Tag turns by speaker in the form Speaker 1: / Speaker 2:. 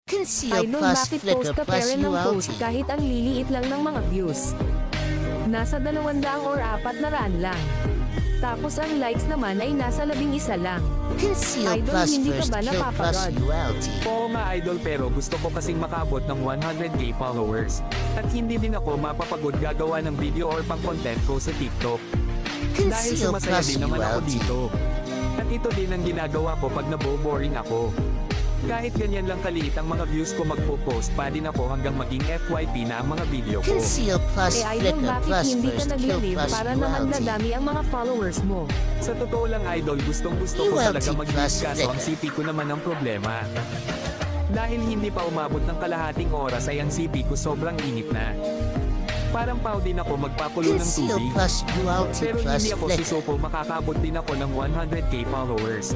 Speaker 1: Conceal
Speaker 2: Idol,
Speaker 1: plus
Speaker 2: bakit
Speaker 1: Flickr
Speaker 2: post ka
Speaker 1: plus
Speaker 2: pera ng post
Speaker 1: ULT.
Speaker 2: kahit ang liliit lang ng mga views? Nasa 200 or 400 lang. Tapos ang likes naman ay nasa 11 lang.
Speaker 1: Conceal
Speaker 2: Idol,
Speaker 1: plus
Speaker 2: hindi ka
Speaker 1: first
Speaker 2: ba
Speaker 1: kill plus
Speaker 2: napapagod?
Speaker 1: ULT.
Speaker 3: Oo nga idol, pero gusto ko kasing makabot ng 100k followers. At hindi din ako mapapagod gagawa ng video or pang content ko sa TikTok. Dahil
Speaker 1: Conceal
Speaker 3: sumasaya
Speaker 1: plus
Speaker 3: din naman ako
Speaker 1: ULT.
Speaker 3: dito. At ito din ang ginagawa ko pag naboboring ako. Kahit ganyan lang kaliit ang mga views ko, magpo-post pa din ako hanggang maging FYP na ang mga video ko.
Speaker 1: Conceal plus
Speaker 2: Eh idol,
Speaker 1: Flickr
Speaker 2: bakit
Speaker 1: plus
Speaker 2: hindi ka
Speaker 1: first kill
Speaker 2: nag-live
Speaker 1: plus
Speaker 2: para naman
Speaker 1: ULT.
Speaker 2: dadami ang mga followers mo?
Speaker 3: Sa totoo lang idol, gustong gusto ko
Speaker 1: ULT
Speaker 3: talaga
Speaker 1: plus
Speaker 3: mag-live, kaso ang
Speaker 1: Flickr.
Speaker 3: CP ko naman ang problema. Dahil hindi pa umabot ng kalahating oras ay ang CP ko sobrang init na. Parang pao din ako magpakulo ng
Speaker 1: Conceal
Speaker 3: tubig.
Speaker 1: plus ULT
Speaker 3: Pero
Speaker 1: plus
Speaker 3: hindi ako
Speaker 1: Flickr.
Speaker 3: susuko, makakabot din ako ng 100k followers.